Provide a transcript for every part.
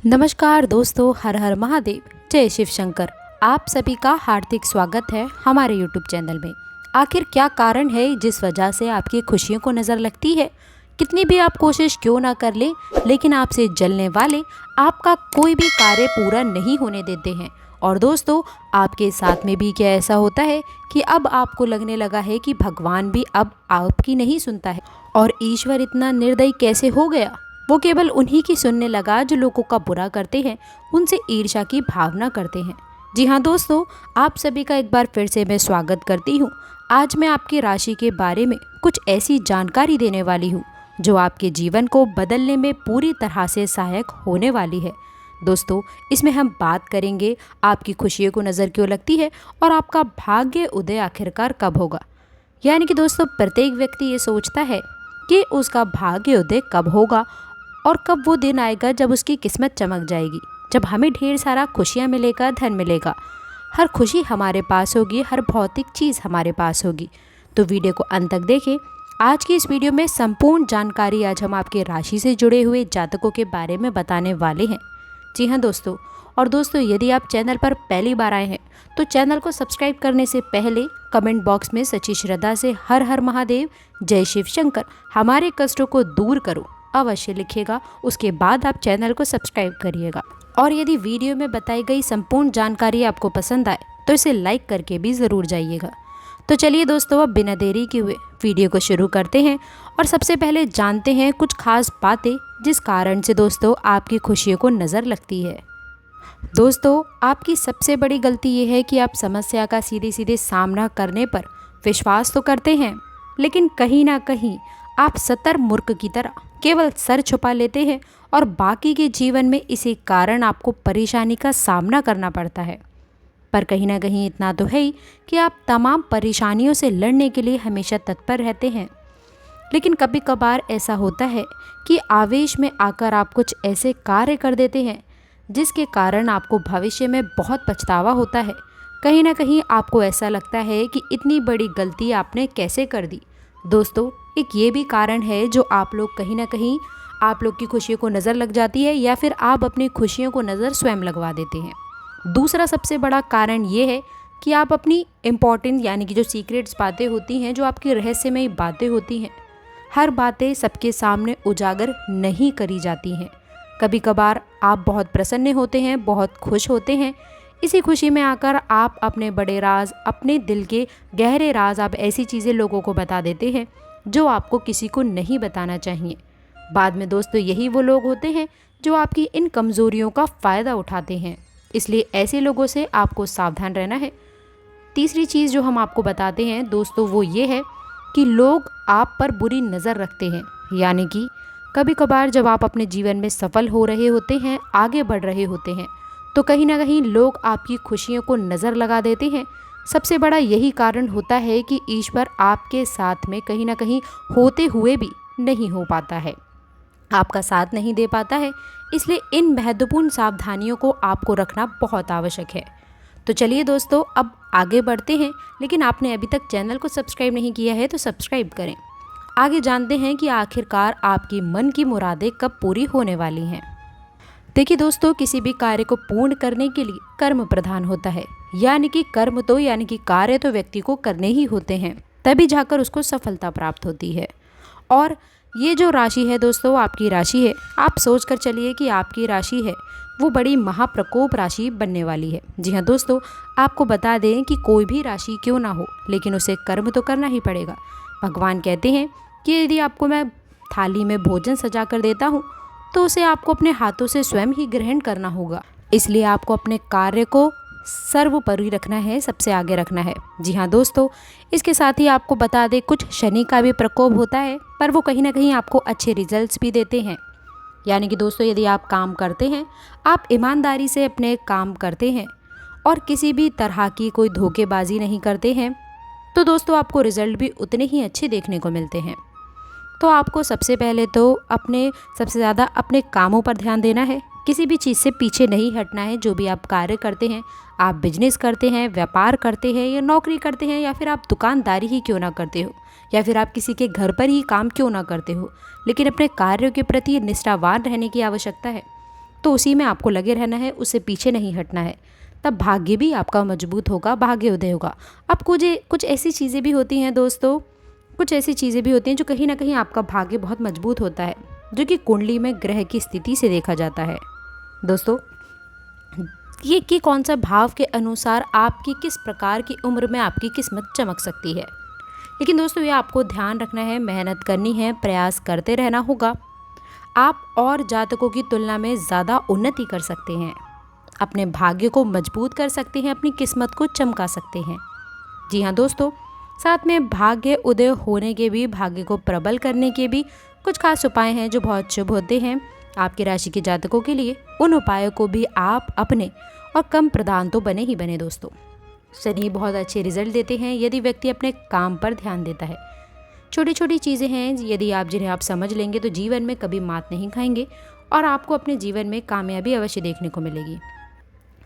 नमस्कार दोस्तों, हर हर महादेव, जय शिव शंकर। आप सभी का हार्दिक स्वागत है हमारे यूट्यूब चैनल में। आखिर क्या कारण है जिस वजह से आपकी खुशियों को नज़र लगती है? कितनी भी आप कोशिश क्यों ना कर लें, लेकिन आपसे जलने वाले आपका कोई भी कार्य पूरा नहीं होने देते हैं। और दोस्तों, आपके साथ में भी क्या ऐसा होता है कि अब आपको लगने लगा है कि भगवान भी अब आपकी नहीं सुनता है और ईश्वर इतना निर्दयी कैसे हो गया? वो केवल उन्हीं की सुनने लगा जो लोगों का बुरा करते हैं, उनसे ईर्ष्या की भावना करते हैं। जी हाँ दोस्तों, आप सभी का एक बार फिर से मैं स्वागत करती हूँ। आज मैं आपकी राशि के बारे में कुछ ऐसी जानकारी देने वाली हूँ जो आपके जीवन को बदलने में पूरी तरह से सहायक होने वाली है। दोस्तों, इसमें हम बात करेंगे आपकी खुशियों को नज़र क्यों लगती है और आपका भाग्य उदय आखिरकार कब होगा। यानी कि दोस्तों, प्रत्येक व्यक्ति ये सोचता है कि उसका भाग्य उदय कब होगा और कब वो दिन आएगा जब उसकी किस्मत चमक जाएगी, जब हमें ढेर सारा खुशियाँ मिलेगा, धन मिलेगा, हर खुशी हमारे पास होगी, हर भौतिक चीज़ हमारे पास होगी। तो वीडियो को अंत तक देखें। आज की इस वीडियो में संपूर्ण जानकारी आज हम आपके राशि से जुड़े हुए जातकों के बारे में बताने वाले हैं। जी हाँ दोस्तों, और दोस्तों यदि आप चैनल पर पहली बार आए हैं तो चैनल को सब्सक्राइब करने से पहले कमेंट बॉक्स में सच्ची श्रद्धा से हर हर महादेव, जय शिव शंकर, हमारे कष्टों को दूर करो अवश्य लिखिएगा। उसके बाद आप चैनल को सब्सक्राइब करिएगा। और यदि वीडियो में बताई गई संपूर्ण जानकारी आपको पसंद आए तो इसे लाइक करके भी ज़रूर जाइएगा। तो चलिए दोस्तों, अब बिना देरी किए हुए वीडियो को शुरू करते हैं और सबसे पहले जानते हैं कुछ खास बातें जिस कारण से दोस्तों आपकी खुशियों को नज़र लगती है। दोस्तों, आपकी सबसे बड़ी गलती ये है कि आप समस्या का सीधे सीधे सामना करने पर विश्वास तो करते हैं, लेकिन कहीं ना कहीं आप सतर मूर्ख की तरह केवल सर छुपा लेते हैं और बाकी के जीवन में इसी कारण आपको परेशानी का सामना करना पड़ता है। पर कहीं ना कहीं इतना तो है ही कि आप तमाम परेशानियों से लड़ने के लिए हमेशा तत्पर रहते हैं। लेकिन कभी कभार ऐसा होता है कि आवेश में आकर आप कुछ ऐसे कार्य कर देते हैं जिसके कारण आपको भविष्य में बहुत पछतावा होता है। कहीं ना कहीं आपको ऐसा लगता है कि इतनी बड़ी गलती आपने कैसे कर दी। दोस्तों, एक ये भी कारण है जो आप लोग कहीं ना कहीं आप लोग की खुशियों को नज़र लग जाती है या फिर आप अपनी खुशियों को नज़र स्वयं लगवा देते हैं। दूसरा सबसे बड़ा कारण ये है कि आप अपनी इम्पॉर्टेंट यानी कि जो सीक्रेट्स बातें होती हैं, जो आपकी रहस्यमयी बातें होती हैं, हर बातें सबके सामने उजागर नहीं करी जाती हैं। कभी कभार आप बहुत प्रसन्न होते हैं, बहुत खुश होते हैं, इसी खुशी में आकर आप अपने बड़े राज, अपने दिल के गहरे राज, आप ऐसी चीज़ें लोगों को बता देते हैं जो आपको किसी को नहीं बताना चाहिए। बाद में दोस्तों यही वो लोग होते हैं जो आपकी इन कमज़ोरियों का फ़ायदा उठाते हैं, इसलिए ऐसे लोगों से आपको सावधान रहना है। तीसरी चीज़ जो हम आपको बताते हैं दोस्तों वो ये है कि लोग आप पर बुरी नज़र रखते हैं। यानी कि कभी कभार जब आप अपने जीवन में सफल हो रहे होते हैं, आगे बढ़ रहे होते हैं, तो कहीं ना कहीं लोग आपकी खुशियों को नज़र लगा देते हैं। सबसे बड़ा यही कारण होता है कि ईश्वर आपके साथ में कहीं ना कहीं होते हुए भी नहीं हो पाता है, आपका साथ नहीं दे पाता है। इसलिए इन महत्वपूर्ण सावधानियों को आपको रखना बहुत आवश्यक है। तो चलिए दोस्तों, अब आगे बढ़ते हैं। लेकिन आपने अभी तक चैनल को सब्सक्राइब नहीं किया है तो सब्सक्राइब करें। आगे जानते हैं कि आखिरकार आपकी मन की मुरादें कब पूरी होने वाली हैं। देखिए दोस्तों, किसी भी कार्य को पूर्ण करने के लिए कर्म प्रधान होता है। यानी कि कर्म तो यानी कि कार्य तो व्यक्ति को करने ही होते हैं, तभी जाकर उसको सफलता प्राप्त होती है। और ये जो राशि है दोस्तों, आपकी राशि है, आप सोच कर चलिए कि आपकी राशि है वो बड़ी महाप्रकोप राशि बनने वाली है। जी हाँ दोस्तों, आपको बता दें कि कोई भी राशि क्यों ना हो, लेकिन उसे कर्म तो करना ही पड़ेगा। भगवान कहते हैं कि यदि आपको मैं थाली में भोजन सजा कर देता हूँ तो उसे आपको अपने हाथों से स्वयं ही ग्रहण करना होगा। इसलिए आपको अपने कार्य को सर्वोपरि रखना है, सबसे आगे रखना है। जी हाँ दोस्तों, इसके साथ ही आपको बता दें कुछ शनि का भी प्रकोप होता है, पर वो कहीं ना कहीं आपको अच्छे रिजल्ट्स भी देते हैं। यानी कि दोस्तों, यदि आप काम करते हैं, आप ईमानदारी से अपने काम करते हैं और किसी भी तरह की कोई धोखेबाजी नहीं करते हैं, तो दोस्तों आपको रिजल्ट भी उतने ही अच्छे देखने को मिलते हैं। तो आपको सबसे पहले तो सबसे ज़्यादा अपने कामों पर ध्यान देना है। किसी भी चीज़ से पीछे नहीं हटना है। जो भी आप कार्य करते हैं, आप बिजनेस करते हैं, व्यापार करते हैं या नौकरी करते हैं, या फिर आप दुकानदारी ही क्यों ना करते हो, या फिर आप किसी के घर पर ही काम क्यों ना करते हो, लेकिन अपने कार्यों के प्रति निष्ठावान रहने की आवश्यकता है। तो उसी में आपको लगे रहना है, उससे पीछे नहीं हटना है। तब भाग्य भी आपका मजबूत होगा, भाग्य उदय होगा। अब कुछ ऐसी चीज़ें भी होती हैं दोस्तों, कुछ ऐसी चीज़ें भी होती हैं जो कहीं ना कहीं आपका भाग्य बहुत मजबूत होता है, जो कि कुंडली में ग्रह की स्थिति से देखा जाता है दोस्तों। ये कि कौन सा भाव के अनुसार आपकी किस प्रकार की उम्र में आपकी किस्मत चमक सकती है। लेकिन दोस्तों ये आपको ध्यान रखना है, मेहनत करनी है, प्रयास करते रहना होगा। आप और जातकों की तुलना में ज़्यादा उन्नति कर सकते हैं, अपने भाग्य को मजबूत कर सकते हैं, अपनी किस्मत को चमका सकते हैं। जी हाँ दोस्तों, साथ में भाग्य उदय होने के भी, भाग्य को प्रबल करने के भी कुछ खास उपाय हैं जो बहुत शुभ होते हैं आपकी राशि के जातकों के लिए। उन उपायों को भी आप अपने और कम प्रधान तो बने ही बने दोस्तों। शनि बहुत अच्छे रिजल्ट देते हैं यदि व्यक्ति अपने काम पर ध्यान देता है। छोटी छोटी चीज़ें हैं यदि आप जिन्हें आप समझ लेंगे तो जीवन में कभी मात नहीं खाएंगे और आपको अपने जीवन में कामयाबी अवश्य देखने को मिलेगी।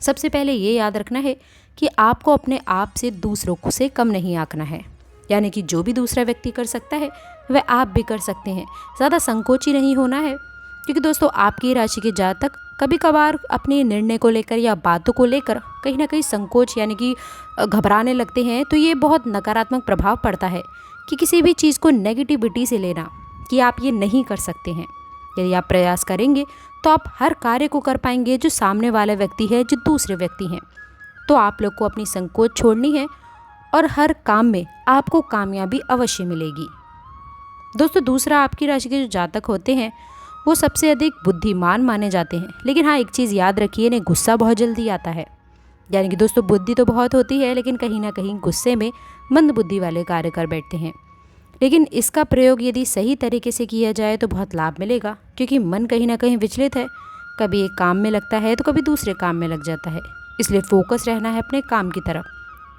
सबसे पहले ये याद रखना है कि आपको अपने आप से दूसरों से कम नहीं आंकना है, यानी कि जो भी दूसरा व्यक्ति कर सकता है वह आप भी कर सकते हैं। ज़्यादा संकोची नहीं होना है, क्योंकि दोस्तों आपकी राशि के जातक कभी कभार अपने निर्णय को लेकर या बातों को लेकर कहीं ना कहीं संकोच यानी कि घबराने लगते हैं। तो ये बहुत नकारात्मक प्रभाव पड़ता है कि किसी भी चीज़ को नेगेटिविटी से लेना कि आप ये नहीं कर सकते हैं। यदि आप प्रयास करेंगे तो आप हर कार्य को कर पाएंगे जो सामने वाला व्यक्ति है, जो दूसरे व्यक्ति हैं। तो आप लोग को अपनी संकोच छोड़नी है और हर काम में आपको कामयाबी अवश्य मिलेगी। दोस्तों दूसरा, आपकी राशि के जो जातक होते हैं वो सबसे अधिक बुद्धिमान माने जाते हैं। लेकिन हाँ, एक चीज़ याद रखिए, इन्हें गुस्सा बहुत जल्दी आता है। यानी कि दोस्तों बुद्धि तो बहुत होती है, लेकिन कहीं ना कहीं गुस्से में मंद बुद्धि वाले कार्य कर बैठते हैं। लेकिन इसका प्रयोग यदि सही तरीके से किया जाए तो बहुत लाभ मिलेगा, क्योंकि मन कहीं ना कहीं विचलित है, कभी एक काम में लगता है तो कभी दूसरे काम में लग जाता है। इसलिए फोकस रहना है अपने काम की तरफ,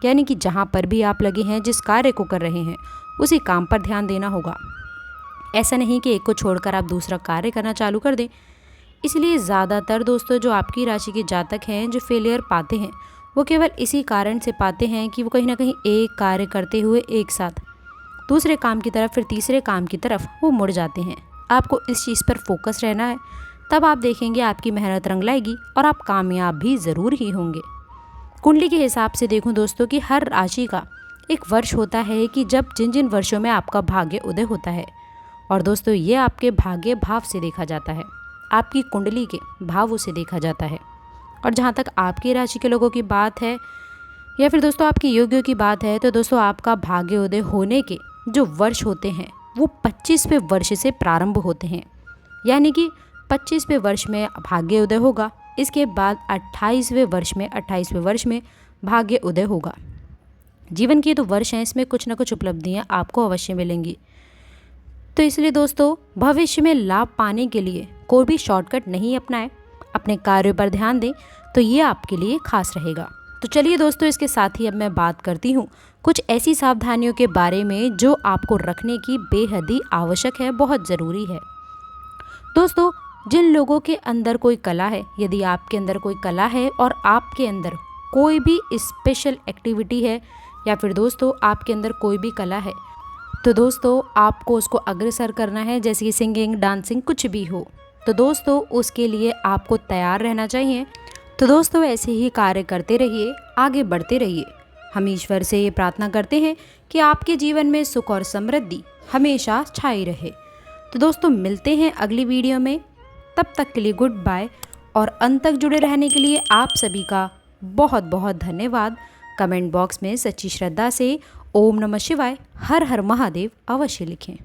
यानी कि जहाँ पर भी आप लगे हैं, जिस कार्य को कर रहे हैं, उसी काम पर ध्यान देना होगा। ऐसा नहीं कि एक को छोड़कर आप दूसरा कार्य करना चालू कर दें। इसलिए ज़्यादातर दोस्तों जो आपकी राशि के जातक हैं जो फेलियर पाते हैं, वो केवल इसी कारण से पाते हैं कि वो कहीं ना कहीं एक कार्य करते हुए एक साथ दूसरे काम की तरफ, फिर तीसरे काम की तरफ वो मुड़ जाते हैं। आपको इस चीज़ पर फोकस रहना है, तब आप देखेंगे आपकी मेहनत रंग लाएगी और आप कामयाब भी ज़रूर ही होंगे। कुंडली के हिसाब से देखूं दोस्तों कि हर राशि का एक वर्ष होता है कि जब जिन जिन वर्षों में आपका भाग्य उदय होता है। और दोस्तों ये आपके भाग्य भाव से देखा जाता है, आपकी कुंडली के भावों से देखा जाता है। और जहाँ तक आपकी राशि के लोगों की बात है या फिर दोस्तों आपके योग्यों की बात है, तो दोस्तों आपका भाग्य उदय होने के जो वर्ष होते हैं वो 25वें वर्ष से प्रारंभ होते हैं। यानी कि 25वें वर्ष में भाग्य उदय होगा, इसके बाद 28वें वर्ष में भाग्य उदय होगा। जीवन के तो वर्ष हैं, इसमें कुछ ना कुछ उपलब्धियाँ आपको अवश्य मिलेंगी। तो इसलिए दोस्तों भविष्य में लाभ पाने के लिए कोई भी शॉर्टकट नहीं अपनाएं, अपने कार्यों पर ध्यान दें, तो ये आपके लिए खास रहेगा। तो चलिए दोस्तों, इसके साथ ही अब मैं बात करती हूँ कुछ ऐसी सावधानियों के बारे में जो आपको रखने की बेहद ही आवश्यक है, बहुत ज़रूरी है। दोस्तों जिन लोगों के अंदर कोई कला है, यदि आपके अंदर कोई कला है और आपके अंदर कोई भी स्पेशल एक्टिविटी है, या फिर दोस्तों आपके अंदर कोई भी कला है, तो दोस्तों आपको उसको अग्रसर करना है, जैसे कि सिंगिंग, डांसिंग, कुछ भी हो। तो दोस्तों उसके लिए आपको तैयार रहना चाहिए। तो दोस्तों ऐसे ही कार्य करते रहिए, आगे बढ़ते रहिए। हम ईश्वर से ये प्रार्थना करते हैं कि आपके जीवन में सुख और समृद्धि हमेशा छाई रहे। तो दोस्तों मिलते हैं अगली वीडियो में, तब तक के लिए गुड बाय। और अंत तक जुड़े रहने के लिए आप सभी का बहुत बहुत धन्यवाद। कमेंट बॉक्स में सच्ची श्रद्धा से ओम नमः शिवाय, हर हर महादेव अवश्य लिखें।